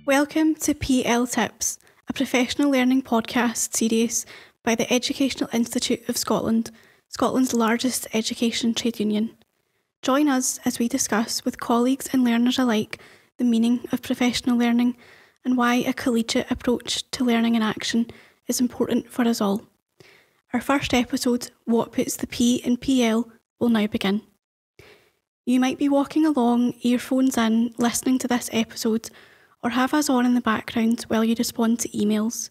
Welcome to PL Tips, a professional learning podcast series by the Educational Institute of Scotland, Scotland's largest education trade union. Join us as we discuss with colleagues and learners alike the meaning of professional learning and why a collegiate approach to learning in action is important for us all. Our first episode, What Puts the P in PL, will now begin. You might be walking along, earphones in, listening to this episode, or have us on in the background while you respond to emails.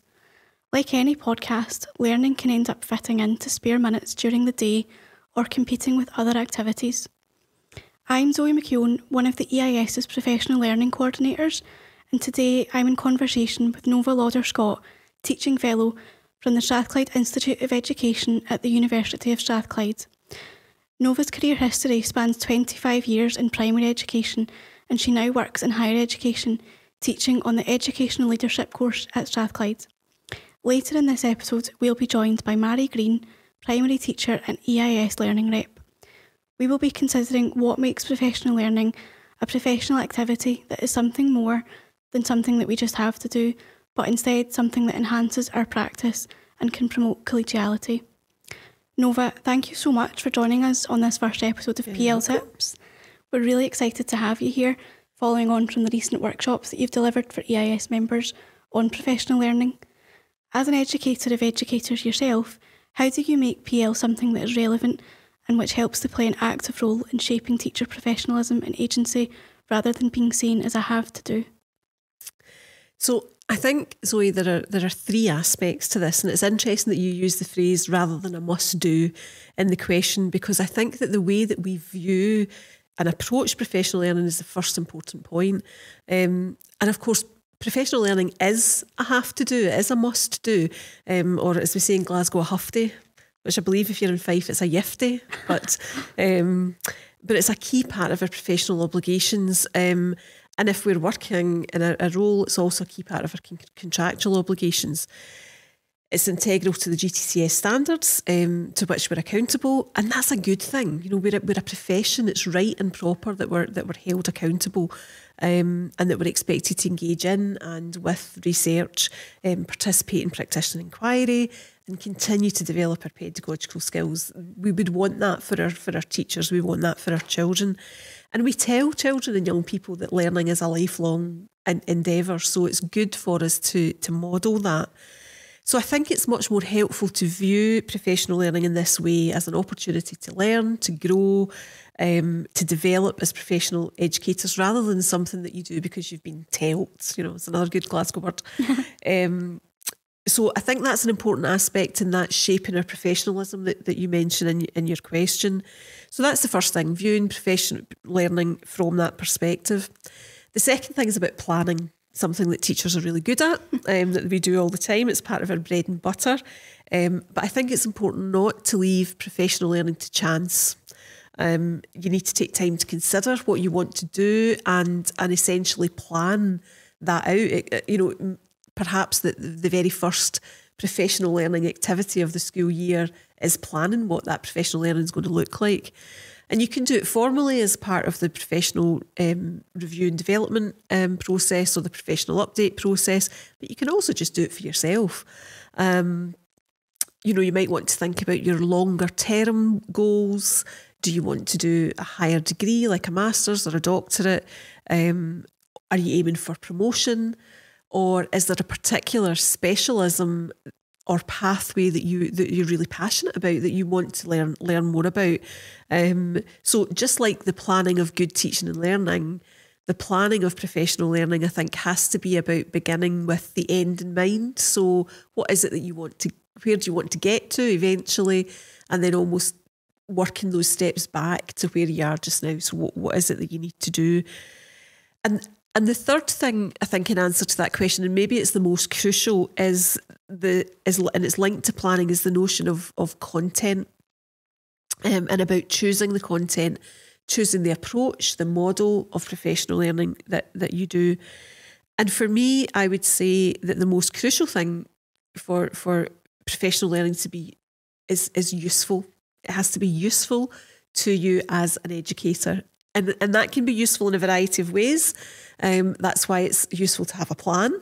Like any podcast, learning can end up fitting into spare minutes during the day or competing with other activities. I'm Zoe McKeown, one of the EIS's professional learning coordinators, and today I'm in conversation with Nova Lauder-Scott, teaching fellow from the Strathclyde Institute of Education at the University of Strathclyde. Nova's career history spans 25 years in primary education, and she now works in higher education, teaching on the Educational Leadership course at Strathclyde. Later in this episode, we'll be joined by Mairi Green, primary teacher and EIS learning rep. We will be considering what makes professional learning a professional activity that is something more than something that we just have to do, but instead something that enhances our practice and can promote collegiality. Nova, thank you so much for joining us on this first episode of PL Tips. We're really excited to have you here, following on from the recent workshops that you've delivered for EIS members on professional learning. As an educator of educators yourself, how do you make PL something that is relevant and which helps to play an active role in shaping teacher professionalism and agency rather than being seen as a have to do? So I think, Zoe, there are three aspects to this, and it's interesting that you use the phrase rather than a must do in the question, because I think that the way that we view and approach professional learning is the first important point. And of course, professional learning is a have to do, it is a must do, or as we say in Glasgow, a hufty, which I believe if you're in Fife, it's a yifty, but it's a key part of our professional obligations. And if we're working in a role, it's also a key part of our contractual obligations. It's integral to the GTCS standards to which we're accountable, and that's a good thing. You know, we're a profession. It's right and proper that we're held accountable, and that we're expected to engage in and with research, participate in practitioner inquiry, and continue to develop our pedagogical skills. We would want that for our teachers. We want that for our children. And we tell children and young people that learning is a lifelong endeavour, so it's good for us to model that. So I think it's much more helpful to view professional learning in this way as an opportunity to learn, to grow, to develop as professional educators, rather than something that you do because you've been told. You know, it's another good Glasgow word. So I think that's an important aspect in that shaping our professionalism that you mentioned in your question. So that's the first thing, viewing professional learning from that perspective. The second thing is about planning, something that teachers are really good at, that we do all the time. It's part of our bread and butter. But I think it's important not to leave professional learning to chance. You need to take time to consider what you want to do and essentially plan that out. Perhaps the very first professional learning activity of the school year is planning what that professional learning is going to look like. And you can do it formally as part of the professional review and development process or the professional update process, but you can also just do it for yourself. You might want to think about your longer term goals. Do you want to do a higher degree like a master's or a doctorate? Are you aiming for promotion? Or is there a particular specialism or pathway that you're really passionate about, that you want to learn more about? So just like the planning of good teaching and learning, the planning of professional learning, I think, has to be about beginning with the end in mind. So what is it that where do you want to get to eventually? And then almost working those steps back to where you are just now. So what is it that you need to do? And the third thing, I think, in answer to that question, and maybe it's the most crucial, and it's linked to planning, is the notion of content, and about choosing the content, choosing the approach, the model of professional learning that you do. And for me, I would say that the most crucial thing for professional learning to be is useful. It has to be useful to you as an educator. And that can be useful in a variety of ways. That's why it's useful to have a plan,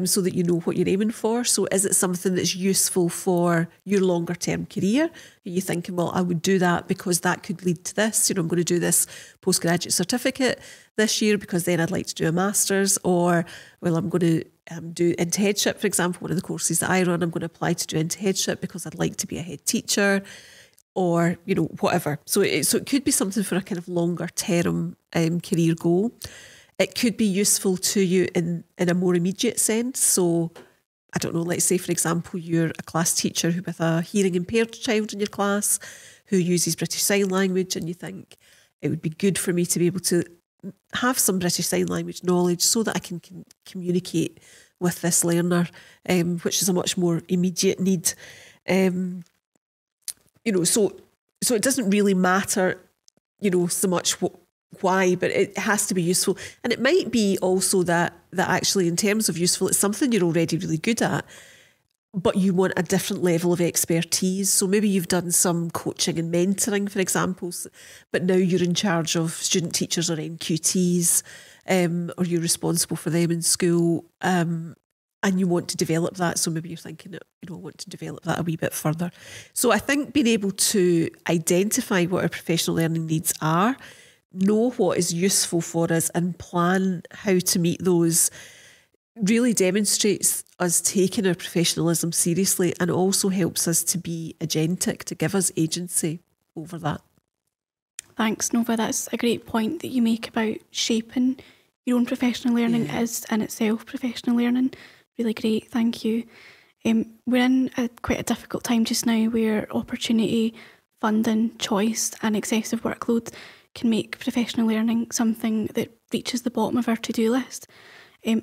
so that you know what you're aiming for. So is it something that's useful for your longer term career? Are you thinking, well, I would do that because that could lead to this. I'm going to do this postgraduate certificate this year because then I'd like to do a master's. Or, well, I'm going to do into headship, for example, one of the courses that I run, I'm going to apply to do into headship because I'd like to be a head teacher, or, whatever. So it could be something for a kind of longer term career goal. It could be useful to you in a more immediate sense. So, I don't know, let's say, for example, you're a class teacher with a hearing impaired child in your class who uses British Sign Language, and you think it would be good for me to be able to have some British Sign Language knowledge so that I can communicate with this learner, which is a much more immediate need. So it doesn't really matter, so much why, but it has to be useful. And it might be also that actually, in terms of useful, it's something you're already really good at, but you want a different level of expertise. So maybe you've done some coaching and mentoring, for example, but now you're in charge of student teachers or NQTs, or you're responsible for them in school, and you want to develop that. So maybe you're thinking, I want to develop that a wee bit further. So I think being able to identify what our professional learning needs are, know what is useful for us, and plan how to meet those really demonstrates us taking our professionalism seriously, and also helps us to be agentic, to give us agency over that. Thanks, Nova. That's a great point that you make about shaping your own professional learning is in itself professional learning. Really great, thank you. We're in quite a difficult time just now where opportunity, funding, choice and excessive workload can make professional learning something that reaches the bottom of our to-do list.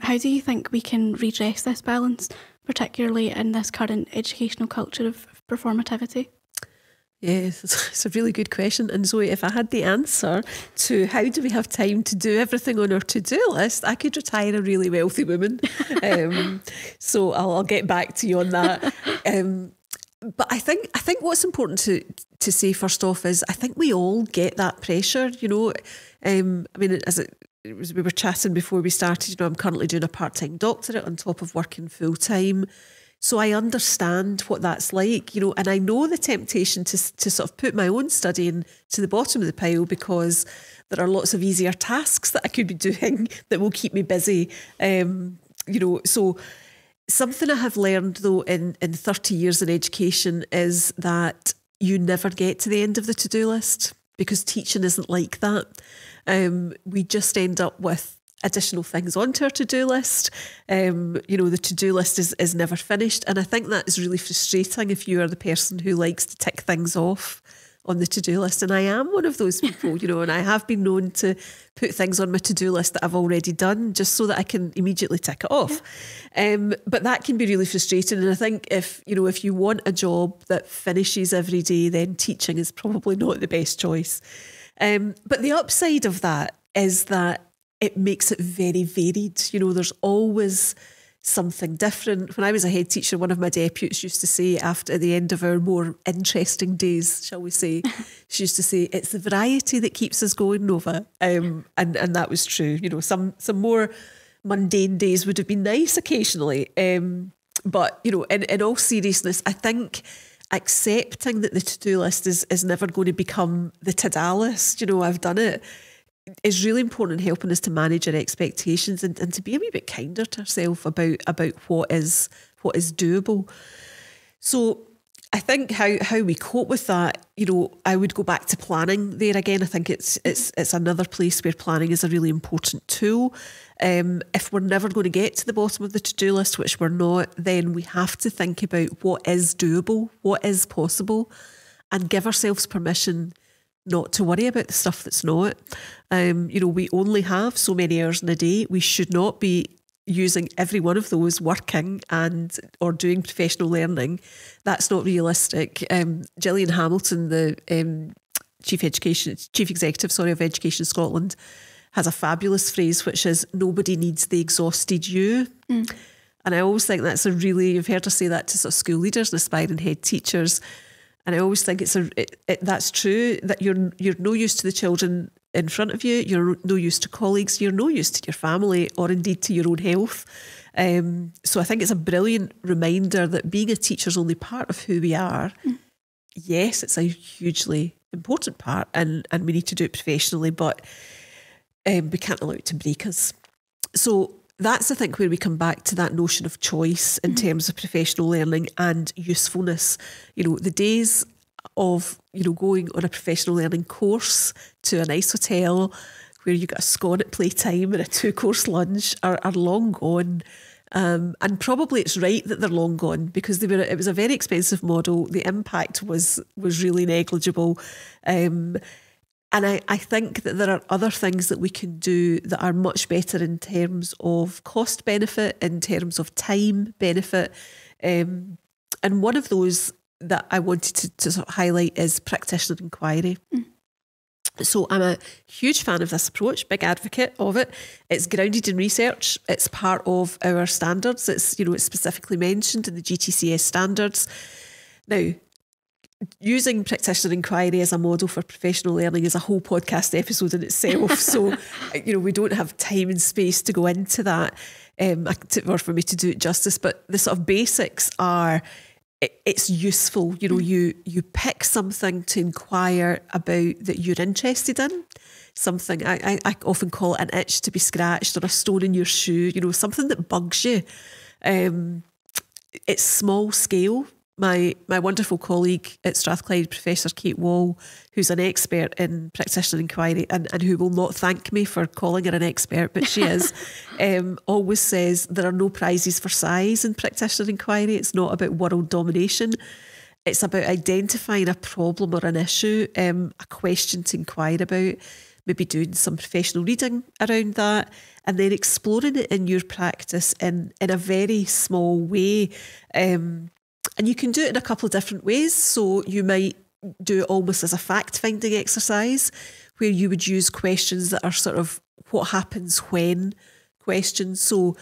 How do you think we can redress this balance, particularly in this current educational culture of performativity? Yes, it's a really good question. And Zoe, if I had the answer to how do we have time to do everything on our to-do list, I could retire a really wealthy woman. So I'll get back to you on that. But I think what's important to say first off is I think we all get that pressure, we were chatting before we started, I'm currently doing a part-time doctorate on top of working full-time. So I understand what that's like, and I know the temptation to sort of put my own studying to the bottom of the pile because there are lots of easier tasks that I could be doing that will keep me busy. So something I have learned though in 30 years in education is that you never get to the end of the to-do list, because teaching isn't like that. We just end up with additional things onto our to-do list. The to-do list is never finished. And I think that is really frustrating if you are the person who likes to tick things off on the to-do list. And I am one of those people, and I have been known to put things on my to-do list that I've already done just so that I can immediately tick it off. But that can be really frustrating. And I think if you want a job that finishes every day, then teaching is probably not the best choice. But the upside of that is that it makes it very varied. There's always something different. When I was a head teacher, one of my deputies used to say at the end of our more interesting days, shall we say, she used to say, it's the variety that keeps us going, Nova. And that was true. Some more mundane days would have been nice occasionally. But, in all seriousness, I think accepting that the to-do list is never going to become the to-do list, I've done it, is really important in helping us to manage our expectations and to be a wee bit kinder to ourselves about what is doable. So I think how we cope with that, I would go back to planning there again. I think it's another place where planning is a really important tool. If we're never going to get to the bottom of the to-do list, which we're not, then we have to think about what is doable, what is possible, and give ourselves permission not to worry about the stuff that's not. We only have so many hours in a day. We should not be using every one of those working or doing professional learning. That's not realistic. Gillian Hamilton, the Chief Executive of Education Scotland, has a fabulous phrase, which is, nobody needs the exhausted you. And I always think you've heard her say that to sort of school leaders and aspiring head teachers. And I always think that's true, that you're no use to the children in front of you, you're no use to colleagues, you're no use to your family or indeed to your own health. So I think it's a brilliant reminder that being a teacher is only part of who we are. Yes, it's a hugely important part and we need to do it professionally, but we can't allow it to break us. So that's, I think, where we come back to that notion of choice in terms of professional learning and usefulness. The days of, going on a professional learning course to a nice hotel where you get a scone at playtime and a 2-course lunch are long gone. And probably it's right that they're long gone because it was a very expensive model. The impact was really negligible. And I think that there are other things that we can do that are much better in terms of cost benefit, in terms of time benefit. And one of those that I wanted to sort of highlight is practitioner inquiry. So I'm a huge fan of this approach, big advocate of it. It's grounded in research. It's part of our standards. It's specifically mentioned in the GTCS standards. Now, using practitioner inquiry as a model for professional learning is a whole podcast episode in itself. So, we don't have time and space to go into that or for me to do it justice. But the sort of basics are, it's useful. You pick something to inquire about that you're interested in. Something, I often call it an itch to be scratched or a stone in your shoe, something that bugs you. It's small scale. My wonderful colleague at Strathclyde, Professor Kate Wall, who's an expert in practitioner inquiry and who will not thank me for calling her an expert, but she is, always says there are no prizes for size in practitioner inquiry. It's not about world domination. It's about identifying a problem or an issue, a question to inquire about, maybe doing some professional reading around that, and then exploring it in your practice in a very small way. And you can do it in a couple of different ways. So you might do it almost as a fact-finding exercise where you would use questions that are sort of what happens when questions. So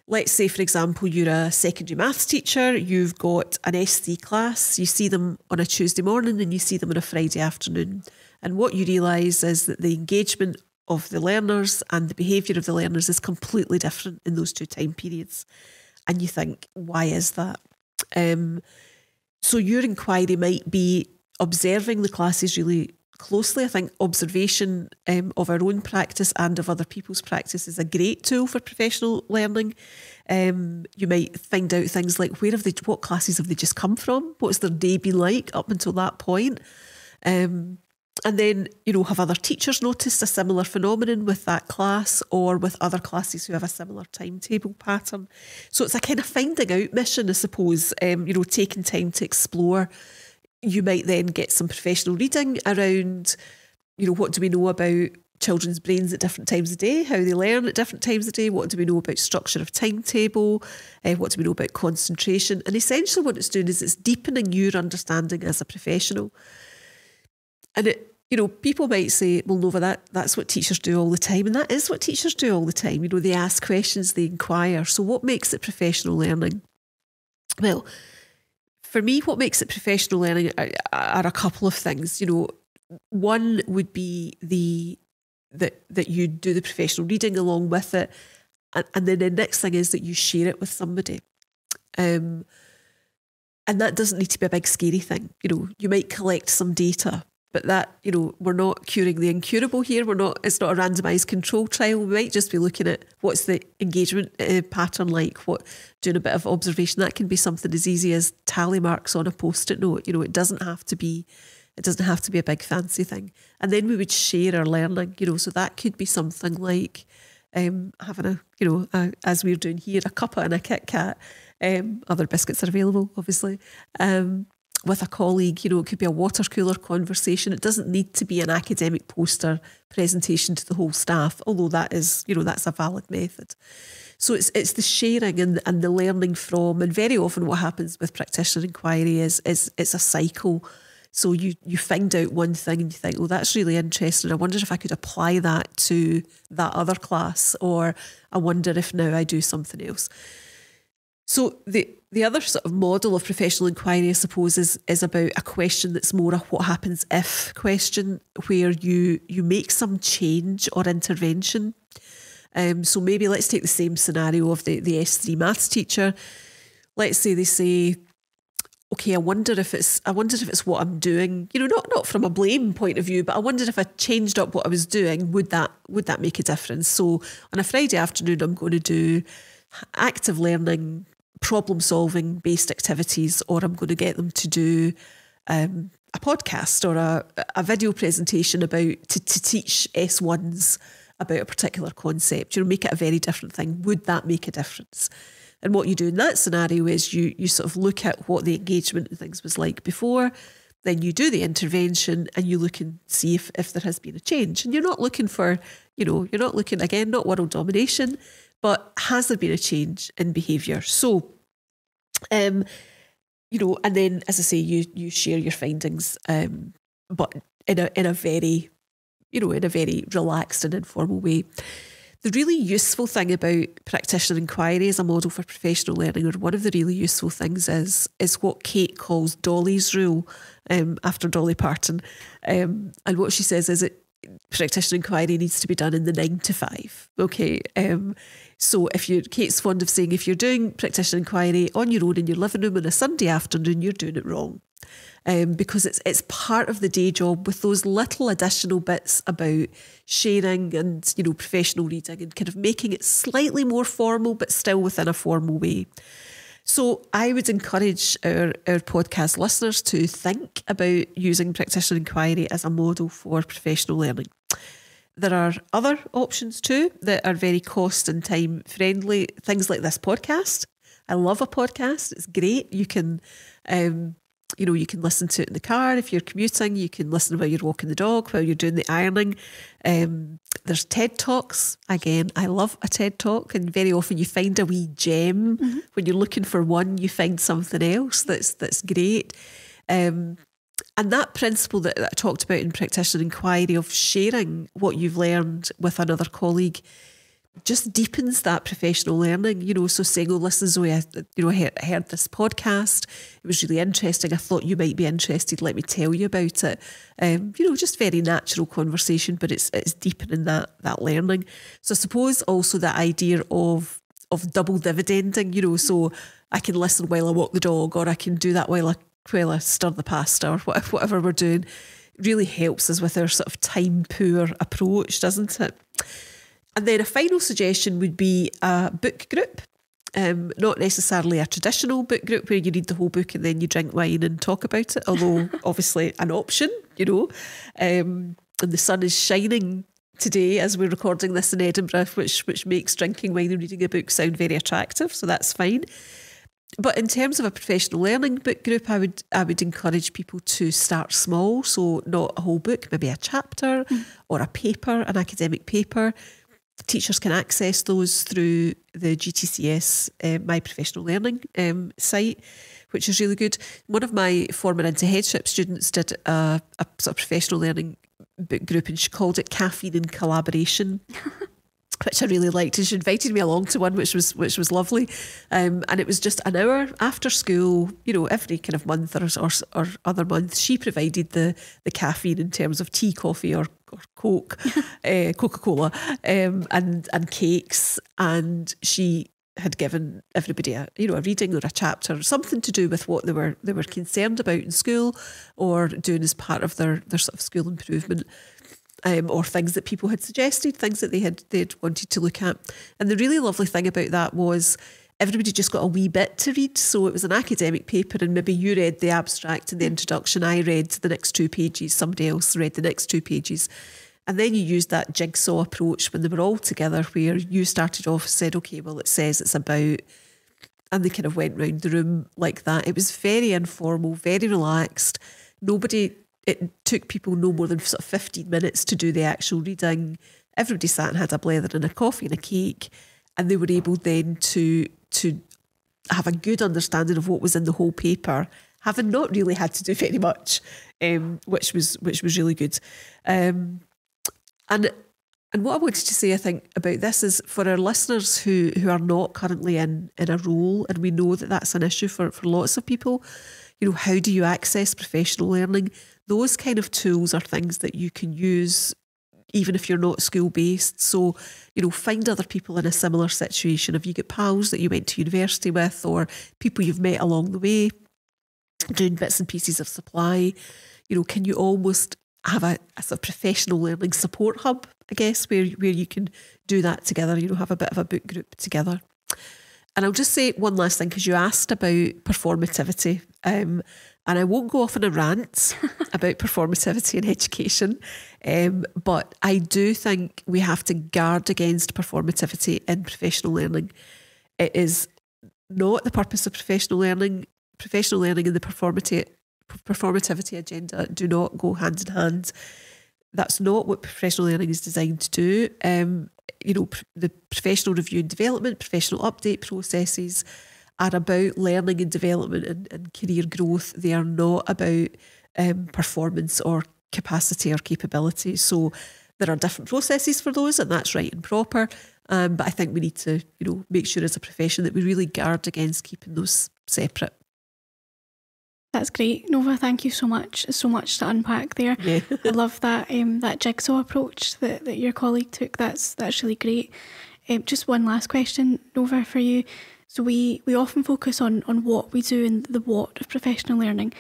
let's say, for example, you're a secondary maths teacher, you've got an SC class, you see them on a Tuesday morning and you see them on a Friday afternoon. And what you realise is that the engagement of the learners and the behaviour of the learners is completely different in those two time periods. And you think, why is that? So your inquiry might be observing the classes really closely. I think observation of our own practice and of other people's practice is a great tool for professional learning. You might find out things like what classes have they just come from? What's their day been like up until that point? And then, have other teachers noticed a similar phenomenon with that class or with other classes who have a similar timetable pattern? So it's a kind of finding out mission, I suppose, taking time to explore. You might then get some professional reading around, what do we know about children's brains at different times of day, how they learn at different times of day, what do we know about structure of timetable, what do we know about concentration? And essentially what it's doing is it's deepening your understanding as a professional. And people might say, well, Nova, that's what teachers do all the time. And that is what teachers do all the time. They ask questions, they inquire. So what makes it professional learning? Well, for me, what makes it professional learning are a couple of things. One would be that you do the professional reading along with it. And then the next thing is that you share it with somebody. And that doesn't need to be a big scary thing. You might collect some data. But that, we're not curing the incurable here. It's not a randomised control trial. We might just be looking at what's the engagement pattern like, doing a bit of observation. That can be something as easy as tally marks on a post-it note. It doesn't have to be a big fancy thing. And then we would share our learning, so that could be something like having as we're doing here, a cuppa and a Kit Kat. Other biscuits are available, obviously. With a colleague, it could be a water cooler conversation. It doesn't need to be an academic poster presentation to the whole staff, although that is, that's a valid method. So it's the sharing and the learning from, and very often what happens with practitioner inquiry is it's a cycle. So you find out one thing and you think, oh, that's really interesting. I wonder if I could apply that to that other class, or I wonder if now I do something else. So the other sort of model of professional inquiry, I suppose, is about a question that's more a what happens if question, where you make some change or intervention. So maybe let's take the same scenario of the S3 maths teacher. Let's say they say, okay, I wonder if it's what I'm doing, not from a blame point of view, but I wondered if I changed up what I was doing, would that make a difference? So on a Friday afternoon, I'm going to do active learning, problem solving based activities, or I'm going to get them to do a podcast or a video presentation to teach S1s about a particular concept. Make it a very different thing. Would that make a difference? And what you do in that scenario is you sort of look at what the engagement and things was like before, then you do the intervention and you look and see if there has been a change. And you're not looking for, you're not looking, again, not world domination, but has there been a change in behaviour? So, and then, as I say, you share your findings, but in a very, in a very relaxed and informal way. The really useful thing about practitioner inquiry as a model for professional learning, or one of the really useful things is what Kate calls Dolly's rule, after Dolly Parton. And what she says is that practitioner inquiry needs to be done in the 9 to 5. Okay. So Kate's fond of saying, if you're doing practitioner inquiry on your own in your living room on a Sunday afternoon, you're doing it wrong. Because it's part of the day job with those little additional bits about sharing and, professional reading and kind of making it slightly more formal, but still within a formal way. So I would encourage our podcast listeners to think about using practitioner inquiry as a model for professional learning. There are other options too that are very cost and time friendly. Things like this podcast. I love a podcast. It's great. You can, you can listen to it in the car if you're commuting. You can listen while you're walking the dog, while you're doing the ironing. There's TED Talks. Again, I love a TED Talk, and very often you find a wee gem. Mm-hmm. When you're looking for one, you find something else that's great. And that principle that I talked about in practitioner inquiry of sharing what you've learned with another colleague just deepens that professional learning, so saying, oh, listen, Zoe, I heard this podcast. It was really interesting. I thought you might be interested. Let me tell you about it. Just very natural conversation, but it's deepening that learning. So I suppose also that idea of double dividending, so I can listen while I walk the dog, or I can do that while I stir the pasta, or whatever we're doing, really helps us with our sort of time poor approach, doesn't it? And then a final suggestion would be a book group, not necessarily a traditional book group where you read the whole book and then you drink wine and talk about it, although obviously an option, and the sun is shining today as we're recording this in Edinburgh, which makes drinking wine and reading a book sound very attractive, so that's fine. But in terms of a professional learning book group, I would encourage people to start small, so not a whole book, maybe a chapter or a paper, an academic paper. Teachers can access those through the GTCS My Professional Learning site, which is really good. One of my former Into Headship students did a sort of professional learning book group, and she called it Caffeine and Collaboration. Which I really liked, and she invited me along to one, which was lovely, and it was just an hour after school, every kind of month or other month. She provided the caffeine in terms of tea, coffee, or Coke, Coca-Cola, and cakes, and she had given everybody a reading or a chapter, something to do with what they were concerned about in school or doing as part of their sort of school improvement. Or things that people had suggested, things that they'd wanted to look at. And the really lovely thing about that was everybody just got a wee bit to read. So it was an academic paper, and maybe you read the abstract and the introduction. I read the next 2 pages. Somebody else read the next 2 pages. And then you used that jigsaw approach when they were all together, where you started off and said, okay, well, it says it's about, and they kind of went round the room like that. It was very informal, very relaxed. It took people no more than sort of 15 minutes to do the actual reading. Everybody sat and had a blether and a coffee and a cake, and they were able then to have a good understanding of what was in the whole paper, having not really had to do very much, which was really good. And And what I wanted to say, I think, about this is for our listeners who are not currently in a role, and we know that that's an issue for lots of people, how do you access professional learning? Those kind of tools are things that you can use even if you're not school-based. So, find other people in a similar situation. If you get pals that you went to university with or people you've met along the way, doing bits and pieces of supply, can you almost have a sort of professional learning support hub, I guess, where you can do that together, have a bit of a book group together. And I'll just say one last thing, because you asked about performativity, and I won't go off on a rant about performativity in education, but I do think we have to guard against performativity in professional learning. It is not the purpose of professional learning. Professional learning and the performativity agenda do not go hand in hand. That's not what professional learning is designed to do. The professional review and development, professional update processes are about learning and development and career growth. They are not about performance or capacity or capability. So there are different processes for those, and that's right and proper. But I think we need to, make sure as a profession that we really guard against keeping those separate. That's great, Nova. Thank you so much. So much to unpack there. Yeah. I love that that jigsaw approach that your colleague took. That's really great. Just one last question, Nova, for you. So we often focus on what we do and the what of professional learning,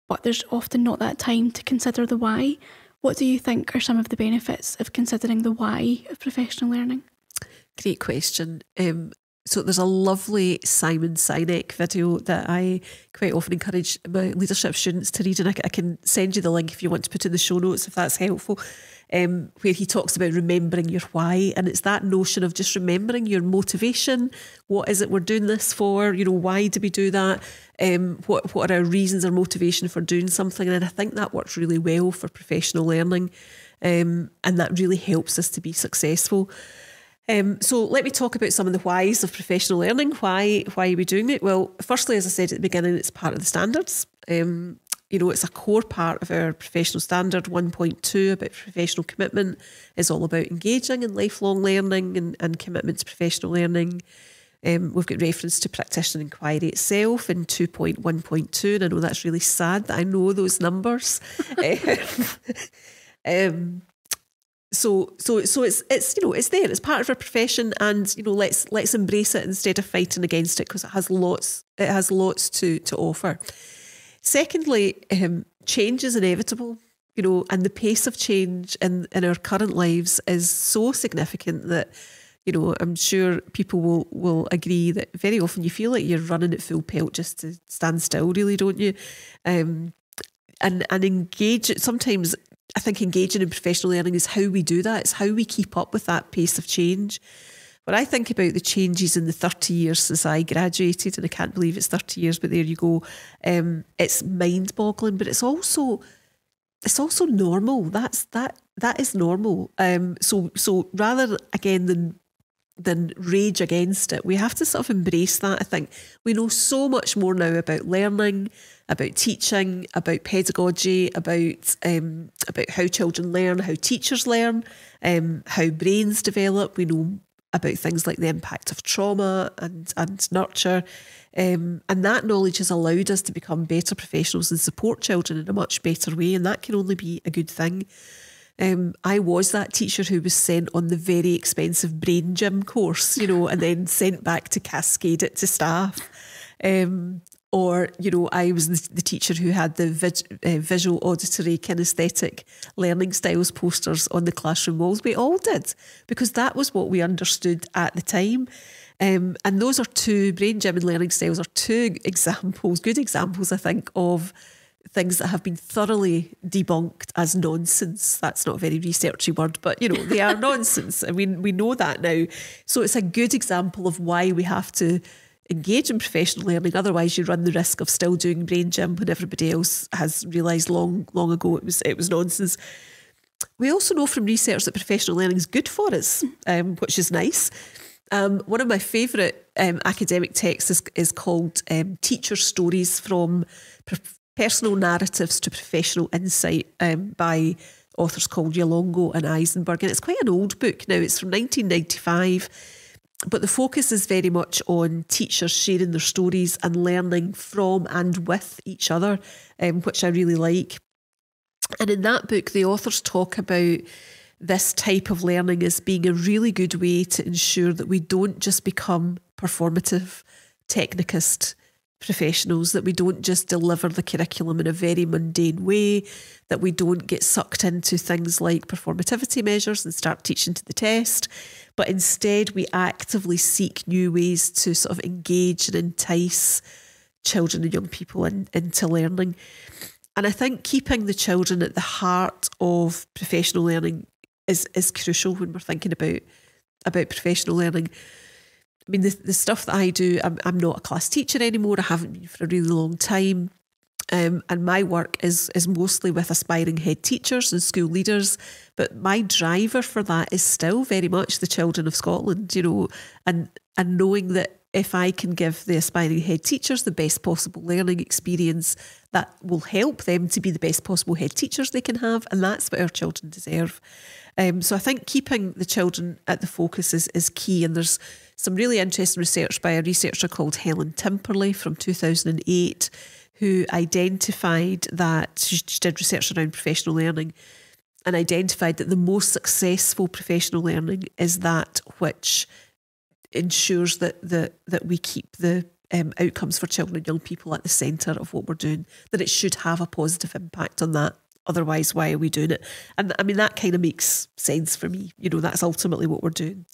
but there's often not that time to consider the why. What do you think are some of the benefits of considering the why of professional learning? Great question. So there's a lovely Simon Sinek video that I quite often encourage my leadership students to read, and I can send you the link if you want to put in the show notes if that's helpful, where he talks about remembering your why. And it's that notion of just remembering your motivation. What is it we're doing this for? Why do we do that? What are our reasons or motivation for doing something? And I think that works really well for professional learning, and that really helps us to be successful. So let me talk about some of the whys of professional learning. Why are we doing it? Well, firstly, as I said at the beginning, it's part of the standards. It's a core part of our professional standard. 1.2 about professional commitment is all about engaging in lifelong learning and commitment to professional learning. We've got reference to practitioner inquiry itself in 2.1.2, and I know that's really sad that I know those numbers. So it's there. It's part of our profession, and let's embrace it instead of fighting against it, because it has lots to offer. Secondly, change is inevitable, and the pace of change in our current lives is so significant that I'm sure people will agree that very often you feel like you're running at full pelt just to stand still, really, don't you? And engage. Sometimes I think engaging in professional learning is how we do that. It's how we keep up with that pace of change. When I think about the changes in the 30 years since I graduated, and I can't believe it's 30 years, but there you go, it's mind-boggling, but it's also normal. That is normal. So rather, again, than rage against it, we have to sort of embrace that. I think we know so much more now about learning, about teaching, about pedagogy, about how children learn, how teachers learn, how brains develop. We know about things like the impact of trauma and nurture. And that knowledge has allowed us to become better professionals and support children in a much better way. And that can only be a good thing. I was that teacher who was sent on the very expensive brain gym course, and then sent back to cascade it to staff. Or, I was the teacher who had the visual, auditory, kinesthetic learning styles posters on the classroom walls. We all did, because that was what we understood at the time. And those are brain gym and learning styles are two good examples, I think, of things that have been thoroughly debunked as nonsense. That's not a very researchy word, but, they are nonsense. I mean, we know that now. So it's a good example of why we have to engage in professional learning. Otherwise, you run the risk of still doing brain gym when everybody else has realised long ago it was nonsense. We also know from research that professional learning is good for us, which is nice. One of my favourite academic texts is called Teacher Stories from Personal Narratives to Professional Insight by authors called Yolongo and Eisenberg, and it's quite an old book now. It's from 1995, but the focus is very much on teachers sharing their stories and learning from and with each other, which I really like. And in that book, the authors talk about this type of learning as being a really good way to ensure that we don't just become performative technicist professionals, that we don't just deliver the curriculum in a very mundane way, that we don't get sucked into things like performativity measures and start teaching to the test, but instead we actively seek new ways to sort of engage and entice children and young people into learning. And I think keeping the children at the heart of professional learning is crucial when we're thinking about professional learning. I mean, the stuff that I do, I'm not a class teacher anymore. I haven't been for a really long time. And my work is mostly with aspiring head teachers and school leaders. But my driver for that is still very much the children of Scotland, you know, and knowing that if I can give the aspiring head teachers the best possible learning experience, that will help them to be the best possible head teachers they can have. And that's what our children deserve. So I think keeping the children at the focus is key. And there's some really interesting research by a researcher called Helen Timperley from 2008, who identified that, she did research around professional learning and identified that the most successful professional learning is that which ensures that we keep the outcomes for children and young people at the centre of what we're doing, that it should have a positive impact on that. Otherwise, why are we doing it? And I mean, that kind of makes sense for me. You know, that's ultimately what we're doing.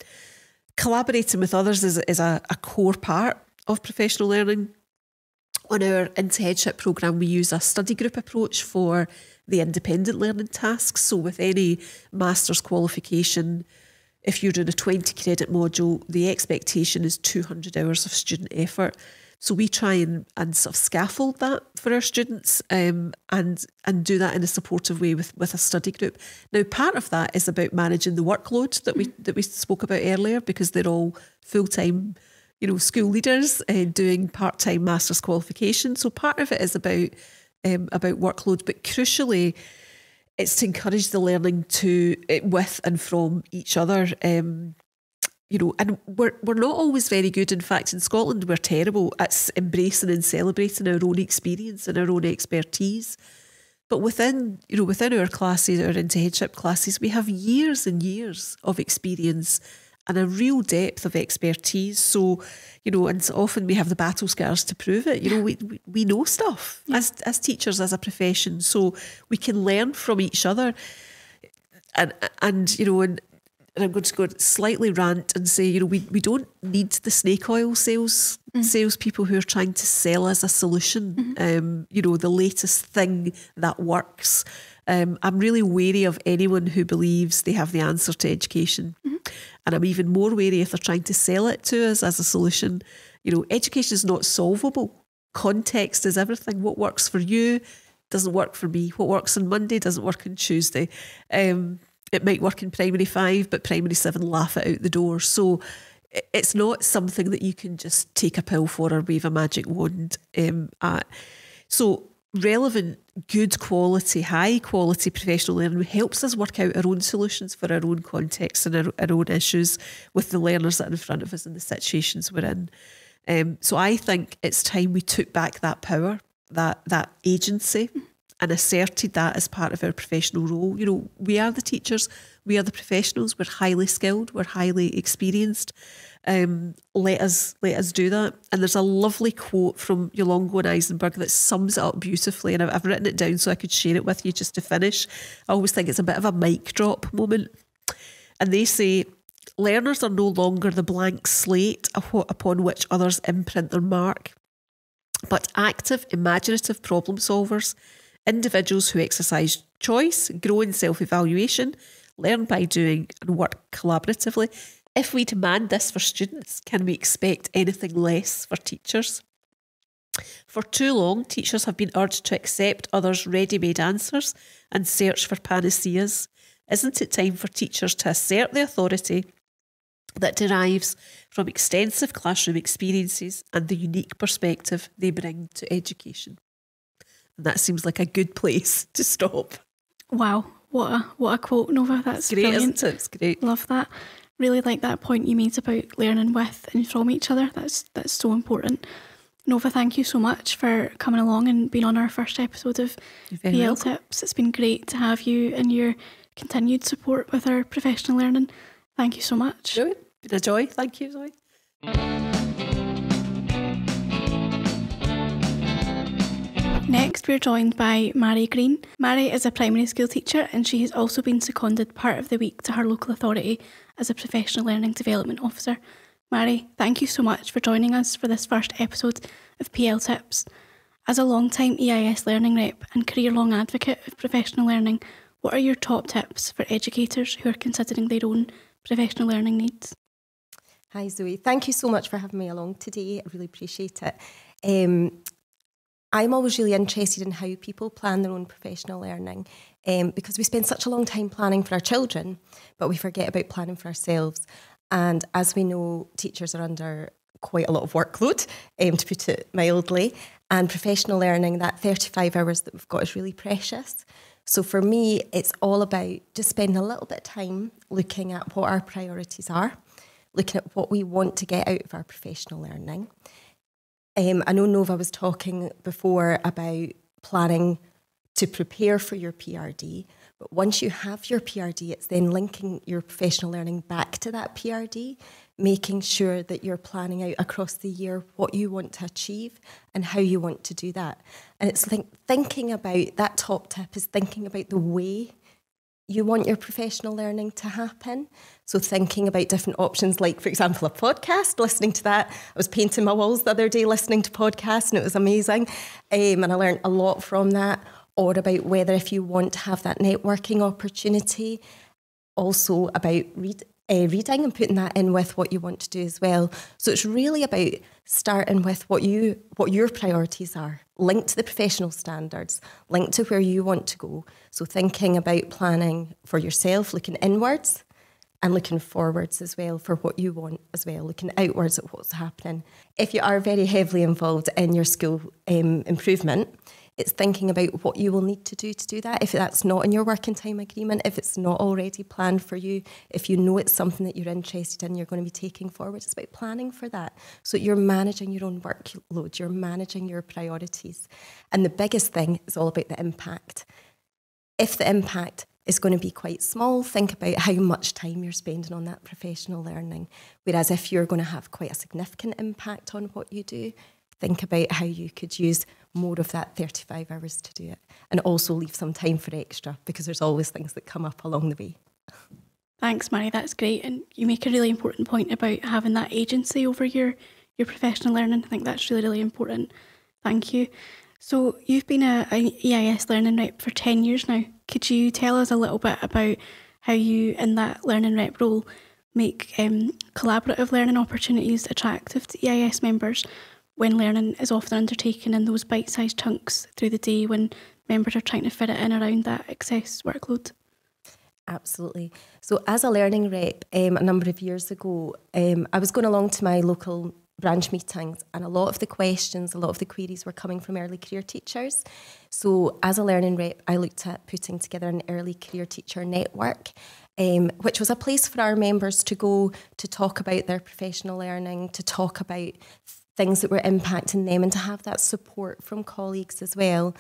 Collaborating with others is a core part of professional learning. On our Into Headship programme, we use a study group approach for the independent learning tasks. So with any master's qualification, if you're doing a 20 credit module, the expectation is 200 hours of student effort. So we try and sort of scaffold that for our students and do that in a supportive way with a study group. Now, part of that is about managing the workload that we spoke about earlier, because they're all full-time, you know, school leaders doing part-time master's qualification. So part of it is about workload, but crucially, it's to encourage the learning with and from each other. You know, and we're not always very good. In fact, in Scotland, we're terrible at embracing and celebrating our own experience and our own expertise. But within our classes, our Into Headship classes, we have years and years of experience and a real depth of expertise. So, you know, and so often we have the battle scars to prove it. You know, we know stuff as teachers, as a profession, so we can learn from each other. And you know, and I'm going to go slightly rant and say, you know, we don't need the snake oil salespeople who are trying to sell us a solution, you know, the latest thing that works. I'm really wary of anyone who believes they have the answer to education. And I'm even more wary if they're trying to sell it to us as a solution. You know, education is not solvable. Context is everything. What works for you doesn't work for me. What works on Monday doesn't work on Tuesday. It might work in primary 5, but primary 7 laugh it out the door. So it's not something that you can just take a pill for or wave a magic wand at. So relevant, good quality, high quality professional learning helps us work out our own solutions for our own context and our own issues with the learners that are in front of us and the situations we're in. So I think it's time we took back that power, that agency, and asserted that as part of our professional role. You know, we are the teachers, we are the professionals, we're highly skilled, we're highly experienced. Let us do that. And there's a lovely quote from Yolongo and Eisenberg that sums it up beautifully, and I've written it down so I could share it with you just to finish. I always think it's a bit of a mic drop moment. And they say, learners are no longer the blank slate upon which others imprint their mark, but active, imaginative problem solvers, individuals who exercise choice, grow in self-evaluation, learn by doing, and work collaboratively. If we demand this for students, can we expect anything less for teachers? For too long, teachers have been urged to accept others' ready-made answers and search for panaceas. Isn't it time for teachers to assert the authority that derives from extensive classroom experiences and the unique perspective they bring to education? And that seems like a good place to stop. Wow, What a quote, Nova. That's great, brilliant. isn't it? It's great. Love that. Really like that point you made about learning with and from each other. That's so important. Nova, thank you so much for coming along and being on our first episode of PL Tips. It's been great to have you and your continued support with our professional learning. Thank you so much. Brilliant. Been a joy. Thank you, Zoe. Next, we're joined by Mairi Green. Mairi is a primary school teacher and she has also been seconded part of the week to her local authority as a professional learning development officer. Mairi, thank you so much for joining us for this first episode of PL Tips. As a long-time EIS learning rep and career-long advocate of professional learning, what are your top tips for educators who are considering their own professional learning needs? Hi Zoe, thank you so much for having me along today. I really appreciate it. I'm always really interested in how people plan their own professional learning because we spend such a long time planning for our children, but we forget about planning for ourselves. And as we know, teachers are under quite a lot of workload, to put it mildly, and professional learning, that 35 hours that we've got is really precious. So for me, it's all about just spending a little bit of time looking at what our priorities are, looking at what we want to get out of our professional learning. I know Nova was talking before about planning to prepare for your PRD, but once you have your PRD, it's then linking your professional learning back to that PRD, making sure that you're planning out across the year what you want to achieve and how you want to do that. And it's like thinking about, that top tip is thinking about the way you want your professional learning to happen. So thinking about different options, like, for example, a podcast, listening to that. I was painting my walls the other day listening to podcasts and it was amazing. And I learned a lot from that. Or about whether if you want to have that networking opportunity, also about reading and putting that in with what you want to do as well. So it's really about starting with what your priorities are, linked to the professional standards, linked to where you want to go. So thinking about planning for yourself, looking inwards and looking forwards as well for what you want as well, looking outwards at what's happening. If you are very heavily involved in your school improvement, it's thinking about what you will need to do that. If that's not in your working time agreement, if it's not already planned for you, if you know it's something that you're interested in, you're going to be taking forward, it's about planning for that. So you're managing your own workload, you're managing your priorities. And the biggest thing is all about the impact. If the impact is going to be quite small, think about how much time you're spending on that professional learning. Whereas if you're going to have quite a significant impact on what you do, think about how you could use more of that 35 hours to do it, and also leave some time for extra because there's always things that come up along the way. Thanks, Mairi, that's great. And you make a really important point about having that agency over your professional learning. I think that's really, really important. Thank you. So you've been an EIS learning rep for 10 years now. Could you tell us a little bit about how you, in that learning rep role, make collaborative learning opportunities attractive to EIS members when learning is often undertaken in those bite-sized chunks through the day when members are trying to fit it in around that excess workload? Absolutely. So as a learning rep, a number of years ago, I was going along to my local branch meetings, and a lot of the queries were coming from early career teachers. So as a learning rep, I looked at putting together an early career teacher network, which was a place for our members to go to talk about their professional learning, to talk about things that were impacting them and to have that support from colleagues as well.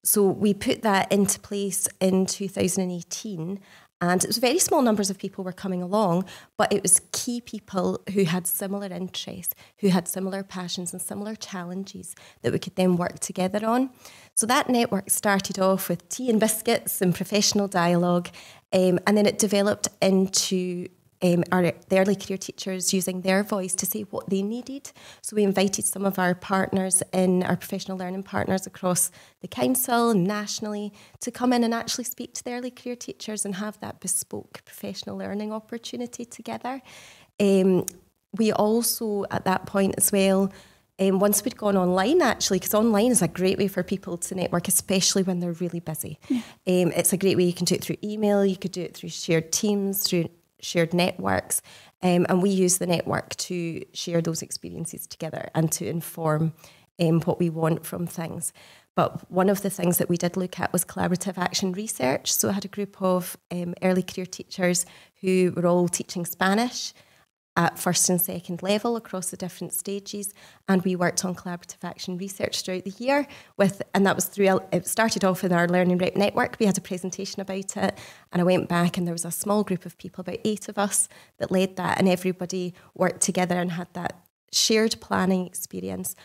So we put that into place in 2018, and it was very small numbers of people were coming along, but it was key people who had similar interests, who had similar passions and similar challenges that we could then work together on. So that network started off with tea and biscuits and professional dialogue, and then it developed into the early career teachers using their voice to say what they needed. So we invited some of our partners our professional learning partners across the council and nationally to come in and actually speak to the early career teachers and have that bespoke professional learning opportunity together. We also, at that point as well, once we'd gone online, actually, because online is a great way for people to network, especially when they're really busy. Yeah. It's a great way. You can do it through email, you could do it through shared teams, through shared networks, and we use the network to share those experiences together and to inform what we want from things. But one of the things that we did look at was collaborative action research. So I had a group of early career teachers who were all teaching Spanish at first and second level across the different stages, and we worked on collaborative action research throughout the year and that was it started off in our Learning Rep network. We had a presentation about it, and I went back and there was a small group of people, about 8 of us, that led that, and everybody worked together and had that shared planning experience,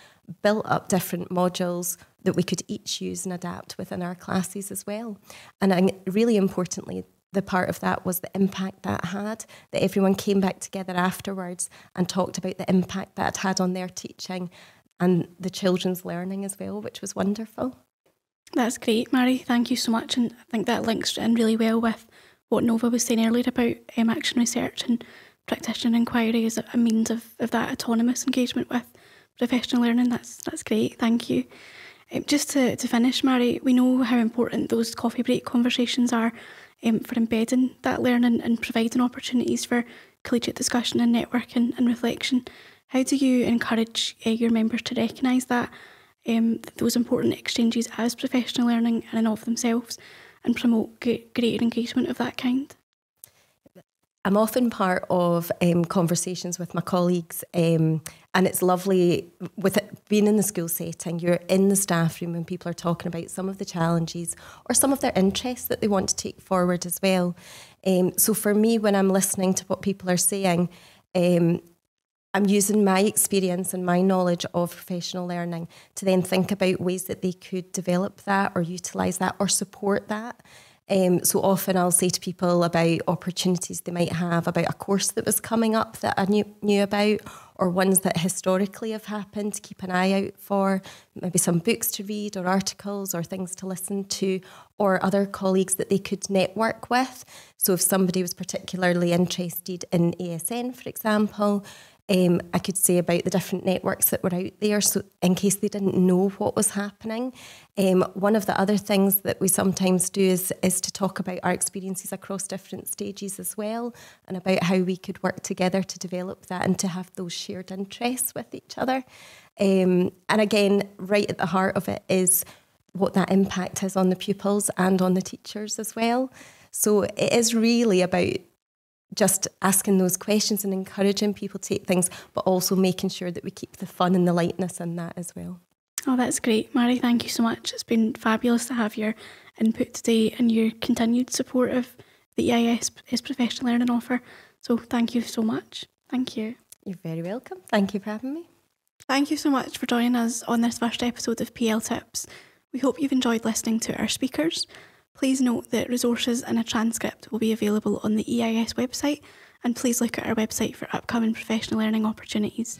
built up different modules that we could each use and adapt within our classes as well. And really importantly, the part of that was the impact that had, that everyone came back together afterwards and talked about the impact that it had on their teaching and the children's learning as well, which was wonderful. That's great, Mairi. Thank you so much. And I think that links in really well with what Nova was saying earlier about action research and practitioner inquiry as a means of that autonomous engagement with professional learning. That's great. Thank you. Just to finish, Mairi, we know how important those coffee break conversations are for embedding that learning and providing opportunities for collegiate discussion and networking and reflection. How do you encourage your members to recognise that those important exchanges as professional learning in and of themselves and promote greater engagement of that kind? I'm often part of conversations with my colleagues, and it's lovely with it being in the school setting. You're in the staff room and people are talking about some of the challenges or some of their interests that they want to take forward as well. So for me, when I'm listening to what people are saying, I'm using my experience and my knowledge of professional learning to then think about ways that they could develop that or utilise that or support that. So often I'll say to people about opportunities they might have, about a course that was coming up that I knew about, or ones that historically have happened to keep an eye out for, maybe some books to read or articles or things to listen to, or other colleagues that they could network with. So if somebody was particularly interested in ASN, for example, I could say about the different networks that were out there, so in case they didn't know what was happening. One of the other things that we sometimes do is to talk about our experiences across different stages as well, and about how we could work together to develop that and to have those shared interests with each other. And again, right at the heart of it is what that impact is on the pupils and on the teachers as well. So it is really about just asking those questions and encouraging people to take things, but also making sure that we keep the fun and the lightness in that as well. Oh, that's great. Mairi, thank you so much. It's been fabulous to have your input today and your continued support of the EIS professional learning offer. So thank you so much. Thank you. You're very welcome. Thank you for having me. Thank you so much for joining us on this first episode of PL Tips. We hope you've enjoyed listening to our speakers. Please note that resources and a transcript will be available on the EIS website, and please look at our website for upcoming professional learning opportunities.